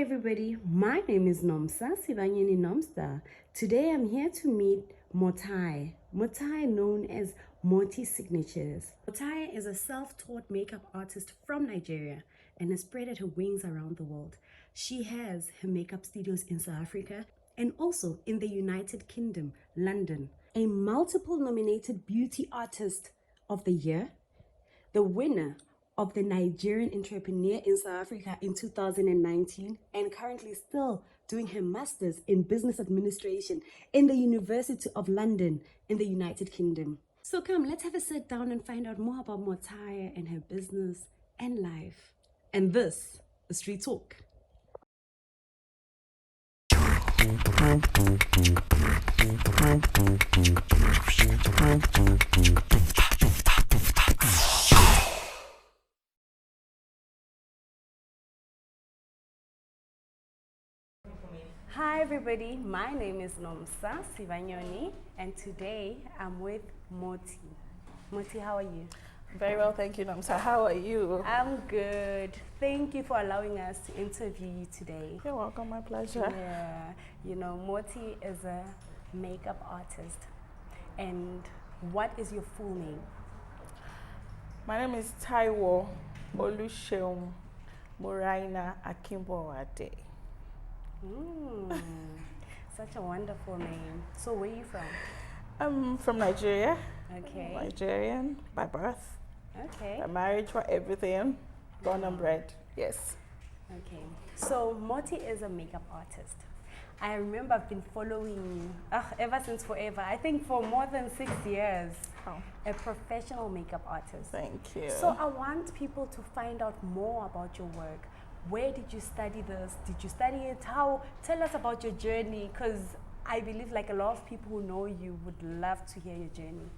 everybody, my name is Nomsa, Sibanyoni Nomstar. Today I'm here to meet Motaiye. Motaiye, known as Motee Signatures. Motaiye is a self-taught makeup artist from Nigeria and has spread her wings around the world. She has her makeup studios in South Africa and also in the United Kingdom, London. A multiple nominated Beauty Artist of the Year, the winner of the Nigerian Entrepreneur in South Africa in 2019, and currently still doing her master's in business administration in the University of London in the United Kingdom. So come, let's have a sit down and find out more about Motaiye and her business and life. And this is Street Talk. Hi everybody, my name is Nomsa Sibanyoni, and today I'm with Motee. Motee, how are you? Very well, thank you, Nomsa. How are you? I'm good. Thank you for allowing us to interview you today. You're welcome, my pleasure. Yeah, you know, Motee is a makeup artist. And what is your full name? My name is Motaiye Muraina Akinboade. Such a wonderful name. So where are you from? I'm from Nigeria. Okay. Nigerian by birth. Okay. By marriage, for everything. Born and bred. Yes. Okay. So Motee is a makeup artist. I remember I've been following you ever since forever. I think for more than 6 years. Oh. A professional makeup artist. Thank you. So I want people to find out more about your work. Where did you study this? Did you study it? How? Tell us about your journey, because I believe like a lot of people who know you would love to hear your journey.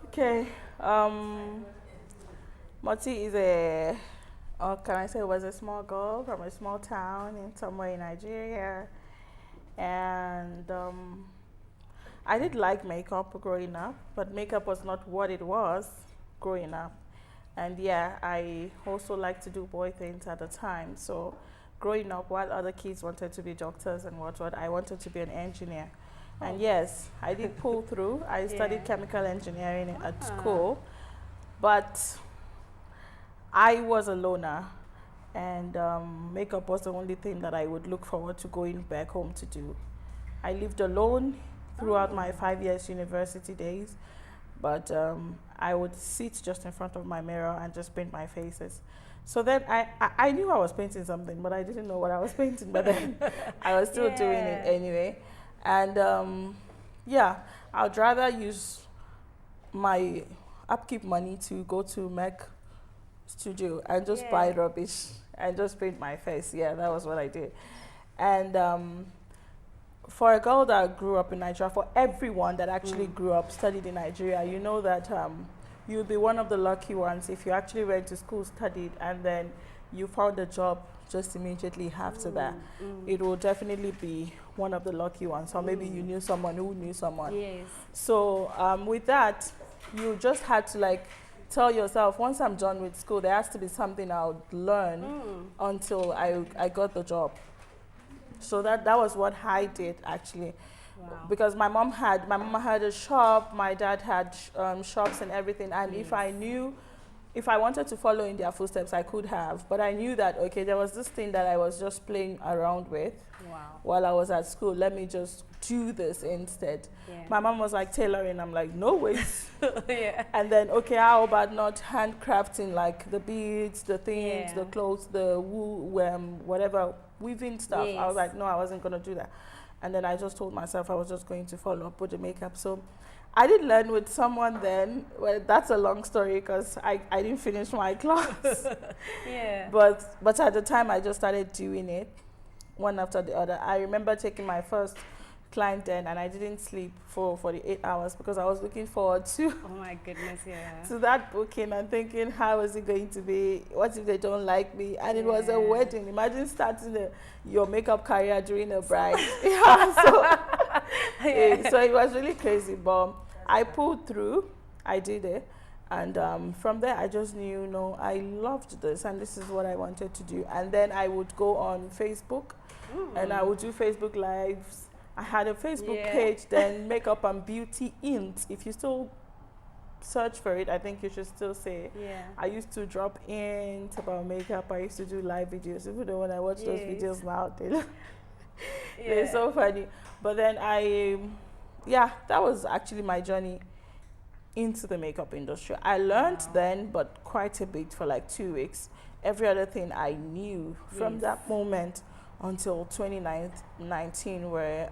Okay. Motee is a, can I say, was a small girl from a small town in somewhere in Nigeria. And I did like makeup growing up, but makeup was not what it was growing up. And yeah, I also liked to do boy things at the time. So growing up, while other kids wanted to be doctors and what, I wanted to be an engineer. Oh. And yes, I did pull through. I studied chemical engineering at school, but I was a loner, and makeup was the only thing that I would look forward to going back home to do. I lived alone throughout my 5 years university days, but I would sit just in front of my mirror and just paint my faces. So then I knew I was painting something, but I didn't know what I was painting, but then I was still doing it anyway. And yeah, I'd rather use my upkeep money to go to Mac Studio and just buy rubbish and just paint my face. Yeah, that was what I did. And for a girl that grew up in Nigeria, for everyone that actually grew up, studied in Nigeria, you know that you'll be one of the lucky ones if you actually went to school, studied, and then you found a job just immediately after that. It will definitely be one of the lucky ones. Or maybe you knew someone who knew someone. Yes. So with that, you just had to like tell yourself, once I'm done with school, there has to be something I'll learn until I got the job. So that was what I did actually. Wow. Because my mom had a shop, my dad had shops and everything, and if I wanted to follow in their footsteps, I could have. But I knew that, okay, there was this thing that I was just playing around with while I was at school. Let me just do this instead. Yeah. My mom was like tailoring. I'm like, no ways. And then, okay, how about not handcrafting, like the beads, the things, the clothes, the wool, whatever, weaving stuff. I was like, no, I wasn't going to do that. And then I just told myself I was just going to follow up with the makeup. So I did learn with someone then. Well, that's a long story because I didn't finish my class. But at the time, I just started doing it one after the other. I remember taking my first client then, and I didn't sleep for 48 hours because I was looking forward to to that booking and thinking, how is it going to be? What if they don't like me? And it was a wedding. Imagine starting your makeup career during a bride. So it was really crazy, but I pulled through. I did it. And from there, I just knew, no, I loved this, and this is what I wanted to do. And then I would go on Facebook, and I would do Facebook Lives. I had a Facebook page, then Makeup and Beauty Int. If you still search for it, I think you should still say. I used to drop int about makeup. I used to do live videos. Even though when I watch those videos now, they're so funny. But then that was actually my journey into the makeup industry. I learned then, but quite a bit for like 2 weeks. Every other thing I knew from that moment until 2019 were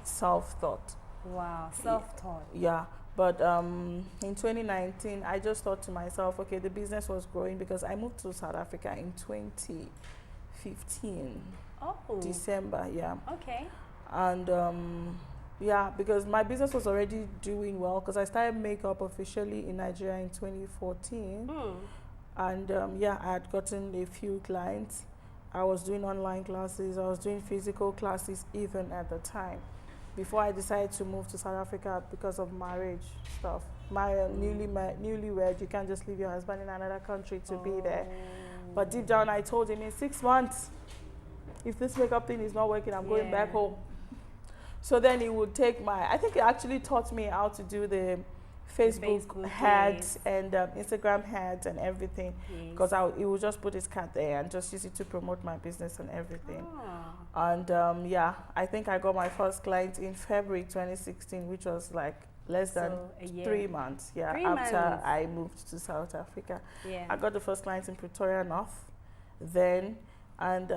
self-taught. Wow, self-taught. Yeah, but in 2019, I just thought to myself, okay, the business was growing because I moved to South Africa in 2015. Oh. December, Okay. And because my business was already doing well because I started makeup officially in Nigeria in 2014. And I had gotten a few clients. I was doing online classes. I was doing physical classes even at the time. Before I decided to move to South Africa because of marriage stuff. My newlywed, you can't just leave your husband in another country to be there. But deep down, I told him in 6 months, if this makeup thing is not working, I'm going back home. So then he would take I think he actually taught me how to do the Facebook ads and Instagram ads and everything. Because he would just put his card there and just use it to promote my business and everything. And I think I got my first client in February 2016, which was like less than 3 months. After I moved to South Africa. I got the first client in Pretoria North then. And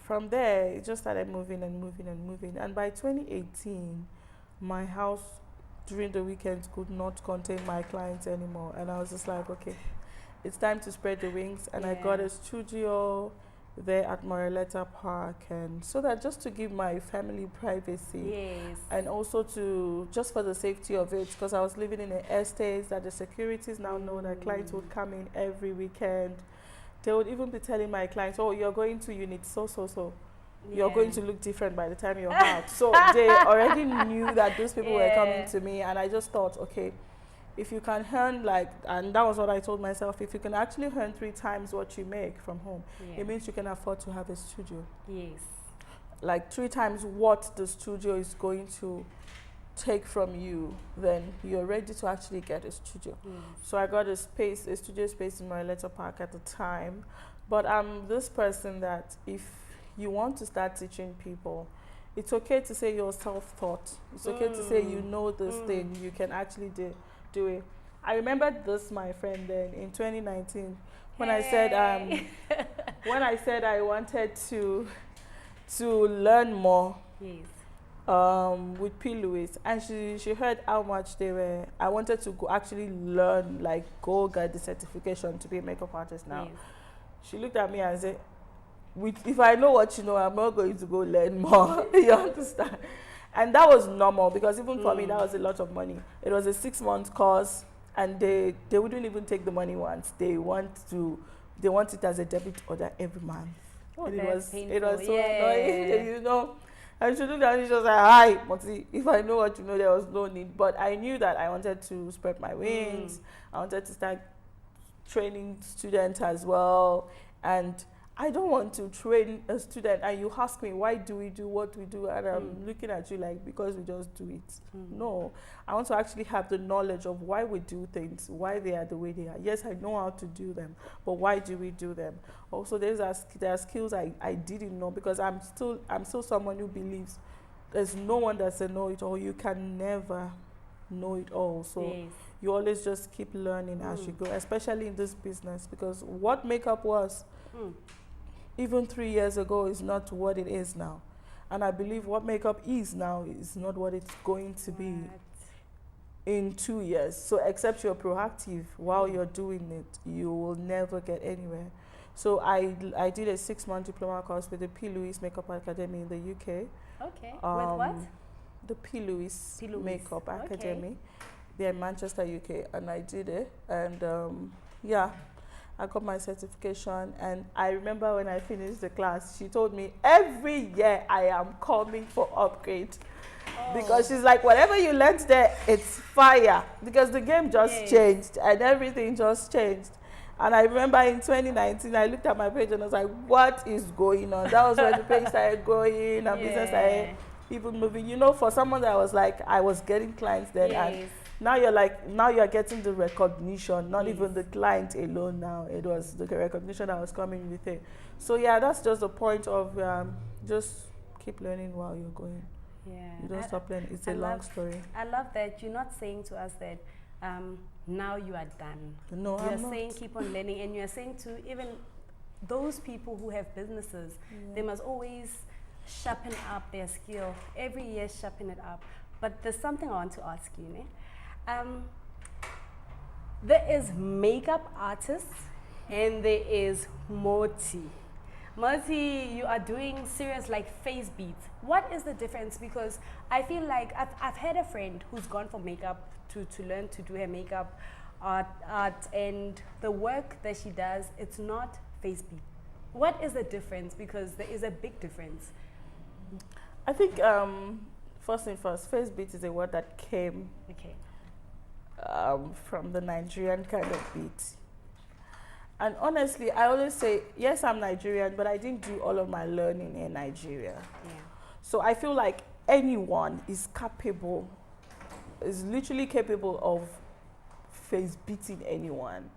from there, it just started moving and moving and moving. And by 2018, my house during the weekends could not contain my clients anymore. And I was just like, okay, it's time to spread the wings. And I got a studio there at Moreleta Park. And so that just to give my family privacy. And also just for the safety of it, because I was living in an estate that the securities now know that clients would come in every weekend. They would even be telling my clients, oh, you're going to unit so. You're going to look different by the time you're out. So they already knew that those people were coming to me. And I just thought, okay, if you can earn and that was what I told myself, if you can actually earn 3 times what you make from home, it means you can afford to have a studio. Like 3 times what the studio is going to take from you, then you're ready to actually get a studio. So I got a studio space in Moreleta Park at the time. But I'm this person that if you want to start teaching people, it's okay to say you're self-taught. It's okay to say you know this thing, you can actually do it. I remember this, my friend, then in 2019 when I said I wanted to learn more. With P. Louis, and she heard how much I wanted to go actually learn, go get the certification to be a makeup artist now. She looked at me and said, if I know what you know, I'm not going to go learn more. You understand? And that was normal because even for me, that was a lot of money. It was a 6-month course, and they wouldn't even take the money once. They want it as a debit order every month. Oh, and that's it was painful. so annoying, you know. And she looked at me, she was like, hi, Motee, if I know what you know, there was no need. But I knew that I wanted to spread my wings. I wanted to start training students as well. And I don't want to train a student and you ask me, why do we do what we do? And I'm looking at you like, because we just do it. No, I want to actually have the knowledge of why we do things, why they are the way they are. Yes, I know how to do them, but why do we do them? Also, there are skills I didn't know, because I'm still someone who believes there's no one that's a know-it-all. You can never know it all. So you always just keep learning as you go, especially in this business, because what makeup was even 3 years ago is not what it is now. And I believe what makeup is now is not what it's going to be in 2 years. So except you're proactive while you're doing it, you will never get anywhere. So I did a 6-month diploma course with the P. Louis Makeup Academy in the UK. Okay. With what? The P. Louis Makeup Academy. They're in Manchester, UK, and I did it. And I got my certification, and I remember when I finished the class, she told me every year I am coming for upgrade. Because she's like, whatever you learned there, it's fire. Because the game just changed and everything just changed. And I remember in 2019, I looked at my page and I was like, what is going on? That was when the page started growing and business started even moving. You know, for someone that was like, I was getting clients then. And now you're like, now you're getting the recognition, not even the client alone now. It was the recognition that was coming with it. So yeah, that's just the point of just keep learning while you're going. Yeah. You don't stop learning. It's a long story. I love that you're not saying to us that now you are done. No, you're saying keep on learning, and you're saying to even those people who have businesses, they must always sharpen up their skill. Every year, sharpen it up. But there's something I want to ask you, né? There is makeup artists and there is Motee. Motee, you are doing serious like face beats. What is the difference? Because I feel like I've had a friend who's gone for makeup to learn to do her makeup art, and the work that she does, it's not face beat. What is the difference? Because there is a big difference. I think first thing first, face beat is a word that came from the Nigerian kind of beat. And honestly, I always say, yes, I'm Nigerian, but I didn't do all of my learning in Nigeria. Yeah. So I feel like anyone is capable, is literally capable of face beating anyone.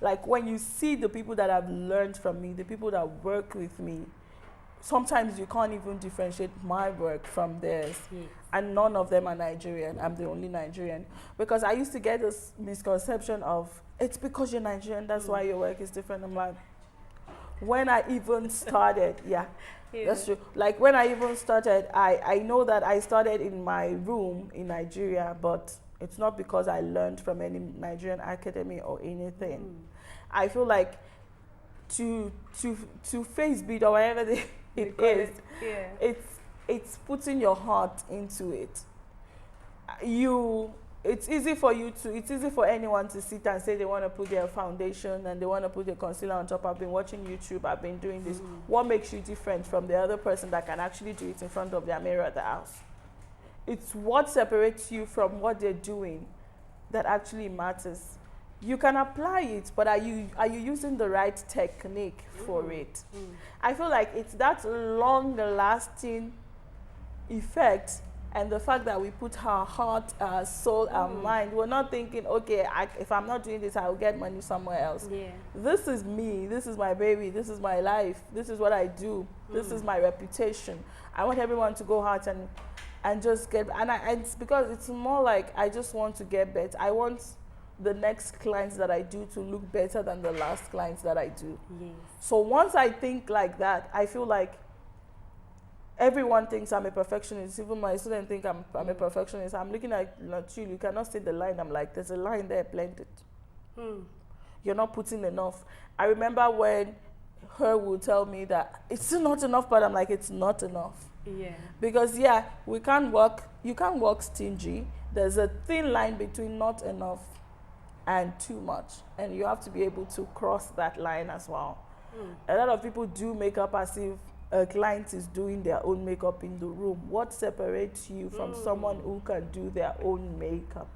Like when you see the people that have learned from me, the people that work with me, sometimes you can't even differentiate my work from theirs. Yes. And none of them are Nigerian. I'm the only Nigerian. Because I used to get this misconception of, it's because you're Nigerian, that's why your work is different. I'm like, when I even started, that's true. Like when I even started, I know that I started in my room in Nigeria, but it's not because I learned from any Nigerian academy or anything. I feel like to face beat or whatever it is, it's putting your heart into it. It's easy for anyone to sit and say they want to put their foundation and they want to put their concealer on top. I've been watching YouTube, I've been doing this. What makes you different from the other person that can actually do it in front of their mirror at the house? It's what separates you from what they're doing that actually matters. You can apply it, but are you using the right technique for it? I feel like it's that long-lasting effect, and the fact that we put our heart, our soul, our mind. We're not thinking, okay, if I'm not doing this, I'll get money somewhere else. Yeah. This is me. This is my baby. This is my life. This is what I do. This is my reputation. I want everyone to go out and just get. And it's because it's more like I just want to get better. I want the next clients that I do to look better than the last clients that I do. Yes. So once I think like that, I feel like everyone thinks I'm a perfectionist. Even my students think I'm a perfectionist. I'm looking at you, you cannot see the line. I'm like, there's a line there, blend it. You're not putting enough. I remember when her would tell me that it's still not enough, but I'm like, it's not enough. Yeah. Because you can't work stingy. There's a thin line between not enough and too much, and you have to be able to cross that line as well. A lot of people do makeup as if a client is doing their own makeup in the room. What separates you from someone who can do their own makeup?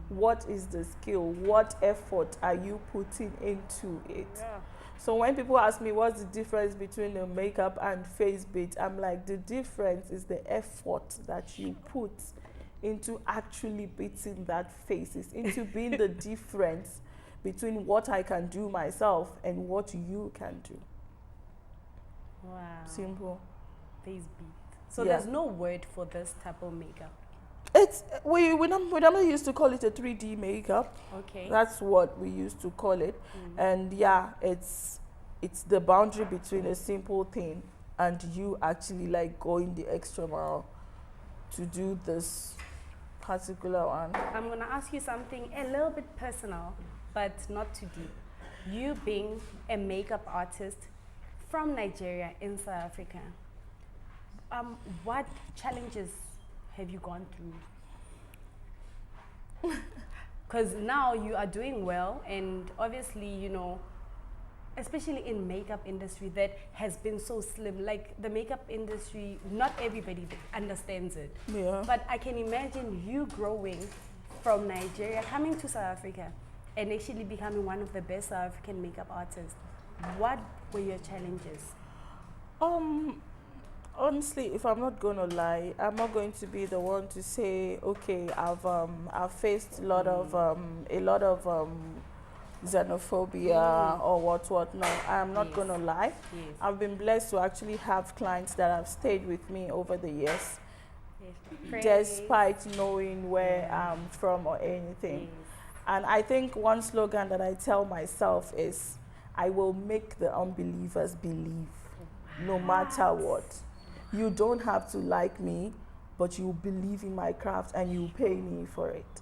What is the skill? What effort are you putting into it? Yeah. So when people ask me what's the difference between the makeup and face beat, I'm like, the difference is the effort that you put into actually beating that face. It's into being the difference between what I can do myself and what you can do. Wow. Simple. Face beat. So there's no word for this type of makeup? It's we normally used to call it a 3D makeup. Okay. That's what we used to call it. And it's the boundary between a simple thing and you actually like going the extra mile to do this particular one. I'm going to ask you something a little bit personal, but not too deep. You being a makeup artist from Nigeria in South Africa, what challenges have you gone through? Because now you are doing well, and obviously, especially in makeup industry that has been so slim. Like the makeup industry, not everybody understands it. Yeah. But I can imagine you growing from Nigeria, coming to South Africa, and actually becoming one of the best South African makeup artists. What were your challenges? Honestly, if I'm not gonna lie, I'm not going to be the one to say, okay, I've faced a lot of xenophobia or what. No, I'm not gonna lie. Yes. I've been blessed to actually have clients that have stayed with me over the years, despite knowing where I'm from or anything. And I think one slogan that I tell myself is, I will make the unbelievers believe, no matter what. You don't have to like me, but you believe in my craft and you pay me for it.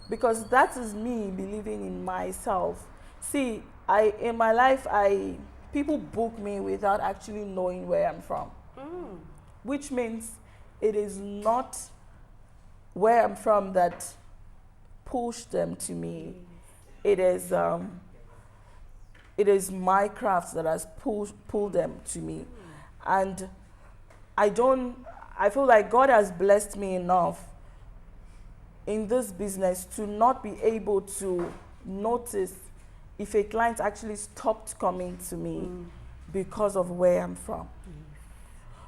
Because that is me believing in myself. See, in my life, people book me without actually knowing where I'm from. Which means it is not where I'm from that pushed them to me. It is my craft that has pulled them to me. And I feel like God has blessed me enough in this business to not be able to notice if a client actually stopped coming to me because of where I'm from.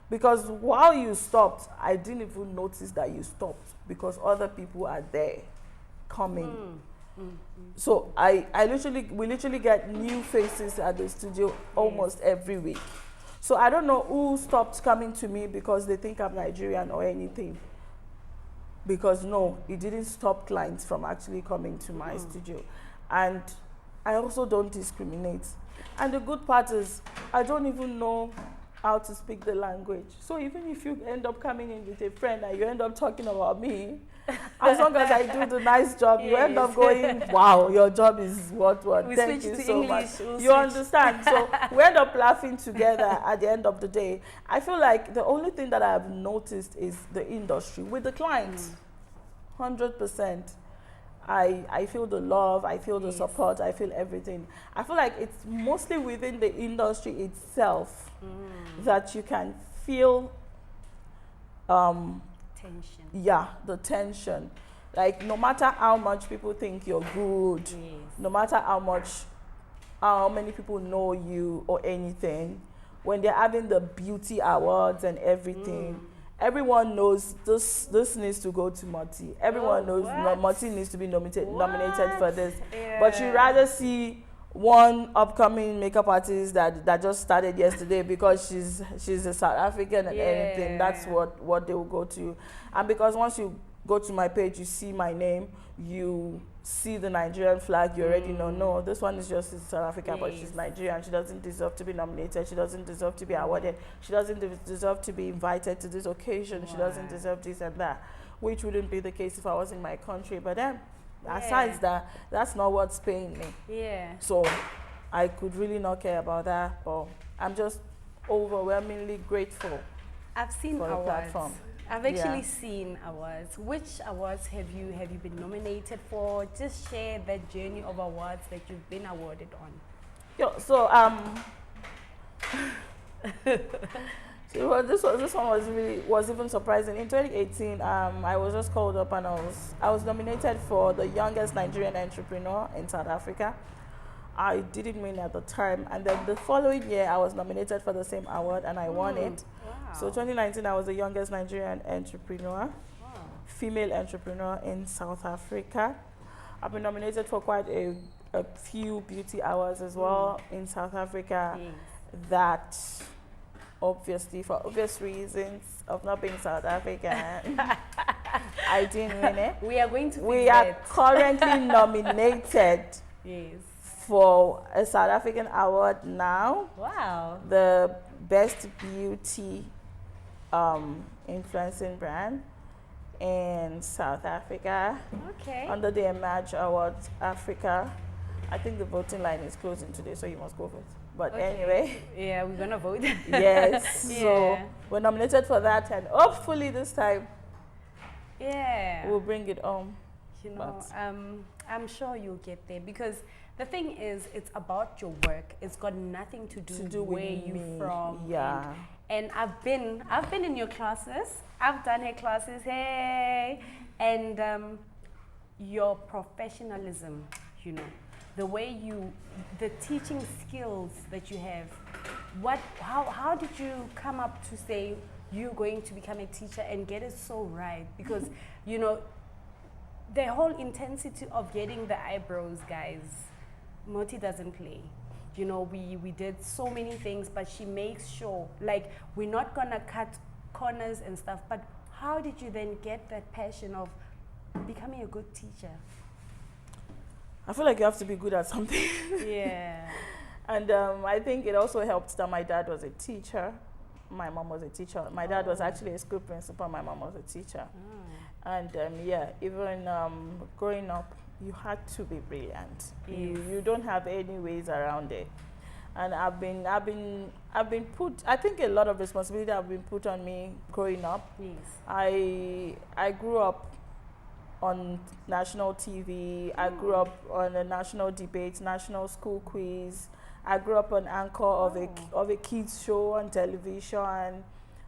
Because while you stopped, I didn't even notice that you stopped because other people are there coming. So we literally get new faces at the studio almost every week. So I don't know who stopped coming to me because they think I'm Nigerian or anything. Because no, it didn't stop clients from actually coming to my studio. And I also don't discriminate. And the good part is, I don't even know how to speak the language. So even if you end up coming in with a friend and you end up talking about me, as long as I do the nice job, you end up going, wow, your job is what? Thank you so much. You understand? So we end up laughing together at the end of the day. I feel like the only thing that I've noticed is the industry. With the clients, 100%. I feel the love, I feel the support, I feel everything. I feel like it's mostly within the industry itself that you can feel Tension. Yeah, the tension. Like no matter how much people think you're good, no matter how many people know you or anything, when they're having the beauty awards and everything, everyone knows this needs to go to Motee. Everyone knows Motee needs to be nominated for this. But you rather see one upcoming makeup artist that just started yesterday because she's a South African and anything. That's what they will go to. And because once you go to my page, you see my name, you see the Nigerian flag, you already know, no, this one is just South African, but she's Nigerian. She doesn't deserve to be nominated. She doesn't deserve to be awarded. She doesn't deserve to be invited to this occasion. She doesn't deserve this and that, which wouldn't be the case if I was in my country. But then, aside that, that's not what's paying me. So I could really not care about that, but I'm just overwhelmingly grateful. I've seen for the awards. platform. I've actually seen awards. Which awards have you been nominated for? Just share that journey of awards that you've been awarded on. So this one was even surprising. In 2018, I was just called up and I was nominated for the youngest Nigerian entrepreneur in South Africa. I didn't win at the time, and then the following year I was nominated for the same award and I won it. So 2019 I was the youngest Nigerian entrepreneur, female entrepreneur in South Africa. I've been nominated for quite a few beauty awards as well in South Africa. That obviously, for obvious reasons of not being South African, I didn't win it. We are going to. We are currently nominated. For a South African award now. Wow. The best beauty influencing brand in South Africa. Under the Emerge Awards Africa. I think the voting line is closing today, so you must go vote. But anyway. Yeah, we're gonna vote. Yes. So we're nominated for that, and hopefully this time we'll bring it home. You know, I'm sure you'll get there, because The thing is, it's about your work. It's got nothing to do with where you me. from. Yeah. And I've been in your classes. I've done her classes. Hey, and your professionalism, you know, the way the teaching skills that you have. How did you come up to say you're going to become a teacher and get it so right? Because you know, the whole intensity of getting the eyebrows, guys. Motee doesn't play. You know, we did so many things, but she makes sure, like, we're not gonna cut corners and stuff, but how did you then get that passion of becoming a good teacher? I feel like you have to be good at something. Yeah. And I think it also helped that my dad was a teacher. My mom was a teacher. My dad was actually a school principal. My mom was a teacher. And yeah, even growing up, you had to be brilliant. Yes. You don't have any ways around it. And I've been put. I think a lot of responsibility have been put on me growing up. Yes. I grew up on national TV. I grew up on a national debate, national school quiz. I grew up an anchor of a kids show on television.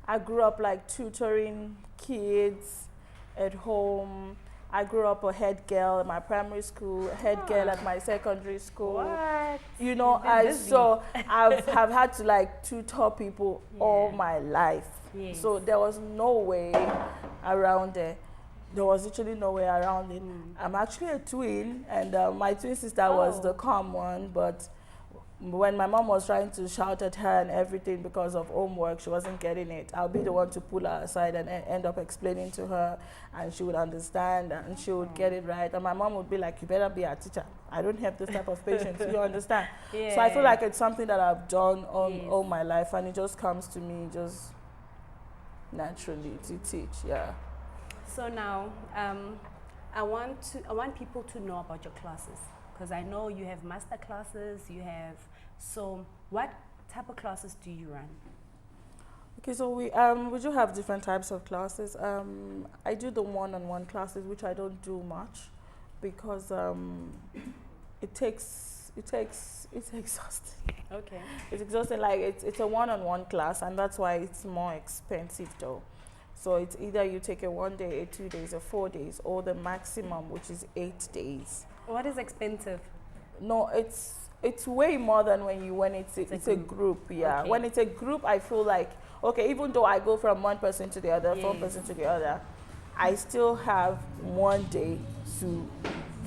I grew up like tutoring kids at home. I grew up a head girl at my primary school, head girl at my secondary school. What? You know, I've had to like tutor people all my life. Yes. So there was no way around it. There was literally no way around it. I'm actually a twin, and my twin sister was the calm one, but when my mom was trying to shout at her and everything because of homework, she wasn't getting it. I'll be the one to pull her aside and end up explaining to her, and she would understand and she would get it right. And my mom would be like, you better be a teacher. I don't have this type of patience, you understand? Yeah. So I feel like it's something that I've done all my life, and it just comes to me just naturally to teach, yeah. So now, I want people to know about your classes, because I know you have master classes, so what type of classes do you run? Okay, so we do have different types of classes. I do the one-on-one classes, which I don't do much because it's exhausting. Okay. It's exhausting. Like it's a one-on-one class, and that's why it's more expensive though. So it's either you take a 1 day, a 2 days, or 4 days, or the maximum, which is 8 days. What is expensive? No, it's way more than when it's a group. Yeah. Okay. When it's a group, I feel like, okay, even though I go from one person to the other, from one person to the other, I still have 1 day to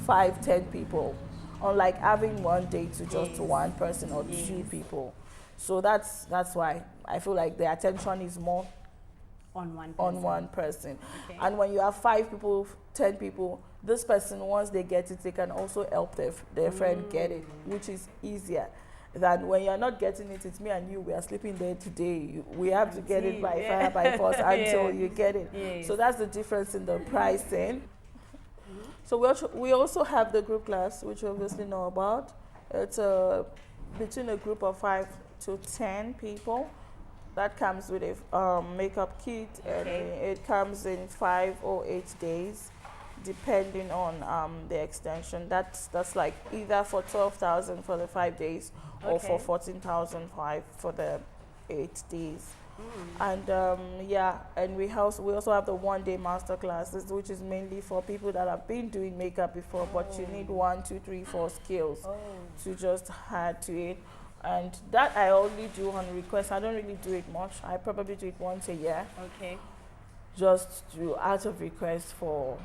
5-10 people, unlike having 1 day to just one person or two people. So that's why I feel like the attention is more on one person. Okay. And when you have 5 people, 10 people, this person, once they get it, they can also help their friend get it, which is easier than when you're not getting it. It's me and you, we are sleeping there today. We have to get it by fire, by force until you get it. Yes. So that's the difference in the pricing. So we also have the group class, which you obviously know about. It's between a group of 5 to 10 people. That comes with a makeup kit, and it comes in 5 or 8 days, depending on the extension. That's like either for 12,000 for the 5 days, or for 14,500 for the 8 days. And and we also have the 1 day master classes, which is mainly for people that have been doing makeup before, but you need 1, 2, 3, 4 skills to just add to it. And that I only do on request. I don't really do it much. I probably do it once a year. Okay. Just out of request for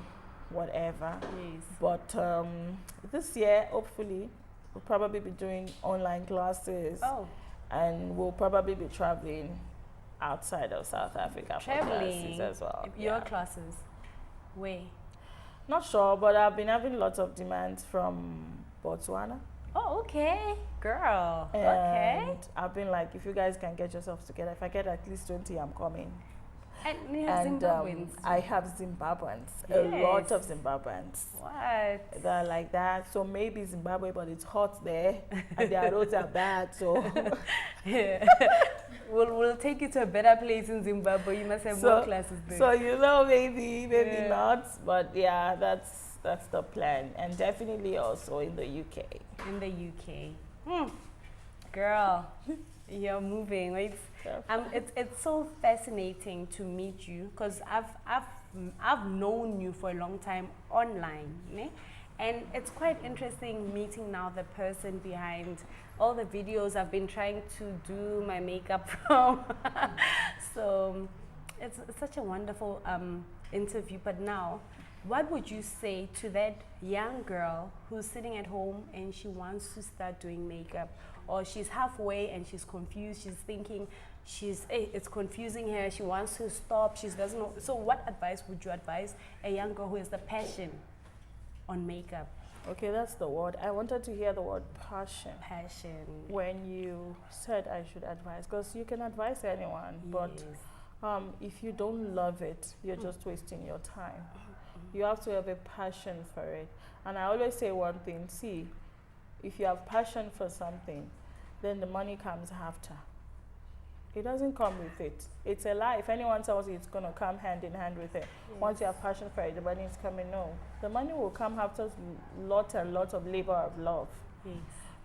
whatever. Yes. But this year, hopefully, we'll probably be doing online classes. Oh. And we'll probably be traveling outside of South Africa for classes as well. Your classes? Where? Not sure, but I've been having lots of demands from Botswana. Oh, okay. Girl. And okay. I've been like, if you guys can get yourselves together, if I get at least 20, I'm coming. And you have Zimbabweans. I have Zimbabweans, a lot of Zimbabweans. What? They're like that. So maybe Zimbabwe, but it's hot there, and their roads are bad. So we'll take you to a better place in Zimbabwe. You must have more classes there. So maybe not. But yeah, that's that's the plan, and definitely also in the UK. In the UK. Girl, you're moving. It's so fascinating to meet you, because I've known you for a long time online, né? And it's quite interesting meeting now the person behind all the videos I've been trying to do my makeup from. So it's such a wonderful interview. But now, what would you say to that young girl who's sitting at home and she wants to start doing makeup, or she's halfway and she's confused, she's thinking it's confusing her, she wants to stop, she doesn't know. So what advice would you advise a young girl who has the passion on makeup? Okay, that's the word. I wanted to hear the word passion. Passion. When you said I should advise, because you can advise anyone, but if you don't love it, you're just wasting your time. You have to have a passion for it. And I always say one thing, see, if you have passion for something, then the money comes after. It doesn't come with it. It's a lie. If anyone tells you it's going to come hand in hand with it, once you have passion for it, the money is coming. No. The money will come after lots and lots of labor of love.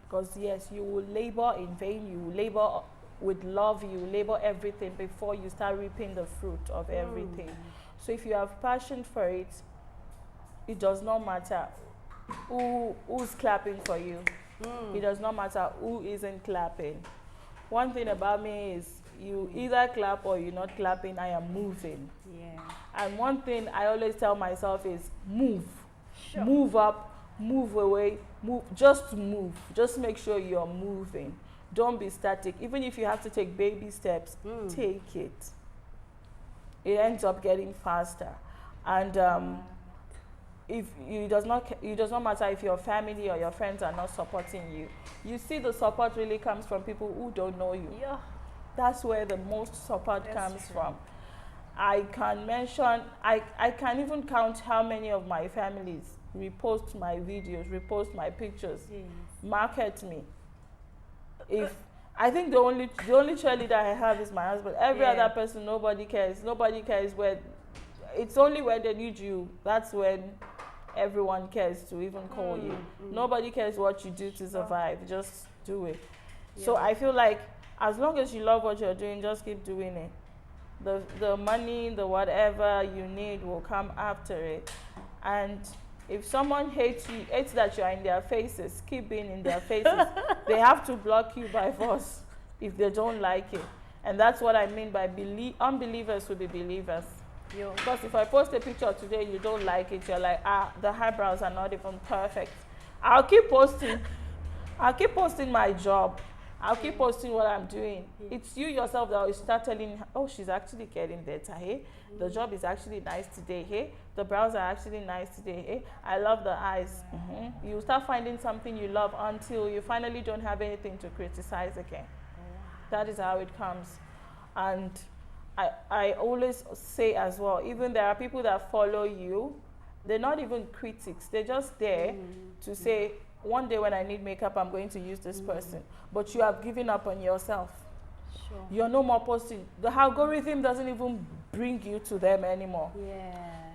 Because yes, you will labor in vain, you will labor with love, you will labor everything before you start reaping the fruit of everything. So if you have passion for it, it does not matter who's clapping for you. It does not matter who isn't clapping. One thing about me is you either clap or you're not clapping, I am moving. And one thing I always tell myself is move. Move up, move away, move. Just move. Just make sure you're moving. Don't be static. Even if you have to take baby steps, take it. It ends up getting faster. And if it does not matter if your family or your friends are not supporting you. You see, the support really comes from people who don't know you. That's where the most support comes from. I can mention, I can even count how many of my families repost my videos, repost my pictures, market me. I think the only cheerleader I have is my husband. Every other person, nobody cares. Nobody cares where. It's only when they need you. That's when everyone cares to even call you. Nobody cares what you do to survive. Just do it. So I feel like as long as you love what you're doing, just keep doing it. The money, the whatever you need will come after it. And if someone hates that you're in their faces, keep being in their faces. They have to block you by force if they don't like it. And that's what I mean by unbelievers will be believers. Because if I post a picture today, you don't like it, you're like, the eyebrows are not even perfect. I'll keep posting. I'll keep posting my job. I'll keep posting what I'm doing. It's you yourself that will start telling, oh, she's actually getting better, hey? The job is actually nice today, hey? The brows are actually nice today, hey? I love the eyes. You start finding something you love until you finally don't have anything to criticize again. That is how it comes. And I always say as well, even there are people that follow you, they're not even critics. They're just there to say, one day when I need makeup, I'm going to use this person. But you have given up on yourself. You're no more posting. The algorithm doesn't even bring you to them anymore.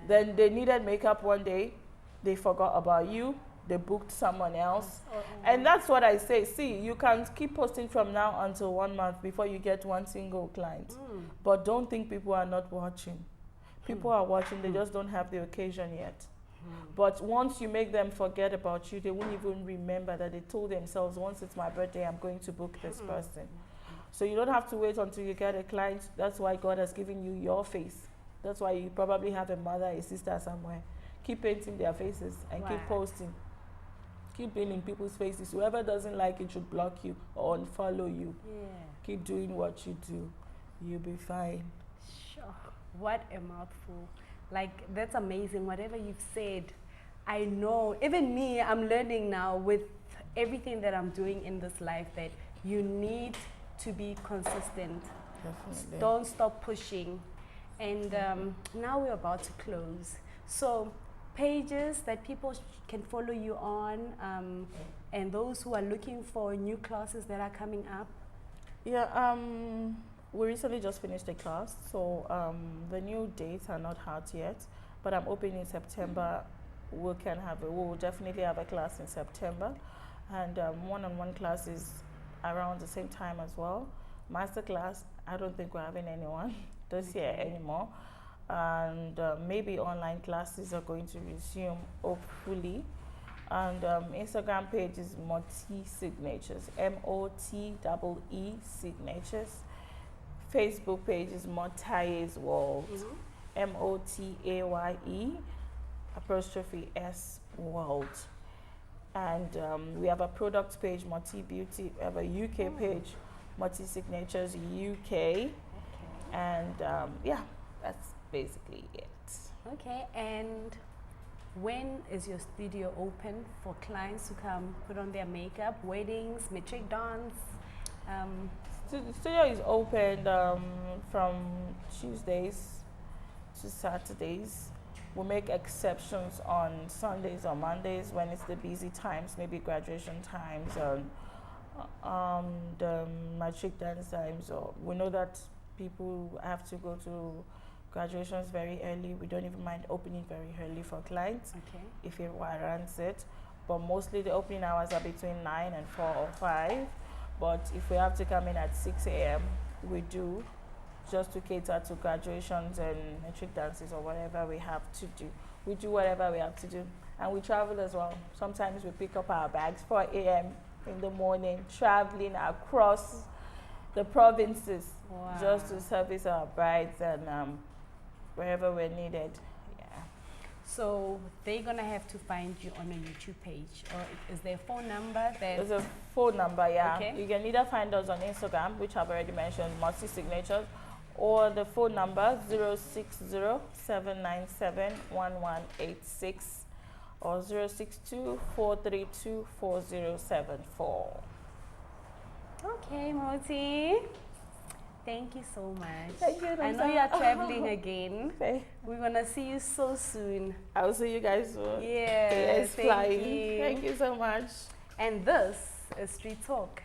Then they needed makeup one day, they forgot about you, they booked someone else. And that's what I say. See, you can keep posting from now until 1 month before you get one single client. But don't think people are not watching. People are watching, they just don't have the occasion yet. But once you make them forget about you, they won't even remember that they told themselves, once it's my birthday, I'm going to book this person. So you don't have to wait until you get a client. That's why God has given you your face. That's why you probably have a mother, a sister somewhere. Keep painting their faces and keep posting. Keep being in people's faces. Whoever doesn't like it should block you or unfollow you. Keep doing what you do. You'll be fine. What a mouthful. Like, that's amazing. Whatever you've said, I know. Even me, I'm learning now with everything that I'm doing in this life that you need to be consistent. Definitely. Don't stop pushing. And now we're about to close. So pages that people can follow you on, and those who are looking for new classes that are coming up? We recently just finished a class, so the new dates are not out yet, but I'm opening in September we'll definitely have a class in September, and one-on-one classes around the same time as well. Master class, I don't think we're having anyone this year anymore, and maybe online classes are going to resume, hopefully. And Instagram page is Motee Signatures, Motee Signatures. Facebook page is Motaiye's World, Motaaye apostrophe S World. And we have a product page, Motee Beauty. We have a UK page, Motee Signatures UK. And yeah, that's basically it. Okay, and when is your studio open for clients to come put on their makeup, weddings, matric dance? The studio is open from Tuesdays to Saturdays. We make exceptions on Sundays or Mondays when it's the busy times, maybe graduation times and the matric dance times. Or we know that people have to go to graduations very early. We don't even mind opening very early for clients if it warrants it. But mostly the opening hours are between 9 and 4 or 5. But if we have to come in at 6 a.m., we do, just to cater to graduations and matric dances or whatever we have to do. We do whatever we have to do. And we travel as well. Sometimes we pick up our bags 4 a.m. in the morning, traveling across the provinces just to service our brides and wherever we're needed. So they're gonna have to find you on a YouTube page, or is there a phone number? There's a phone number, You can either find us on Instagram, which I've already mentioned, Motee Signatures, or the phone number 060-797-1186 or 062-432-4074. Okay, Motee. Thank you so much. Thank you, Nomsa. I know you're traveling again. We're gonna see you so soon. I'll see you guys soon. Yes, Thank you. Thank you so much. And this is Street Talk.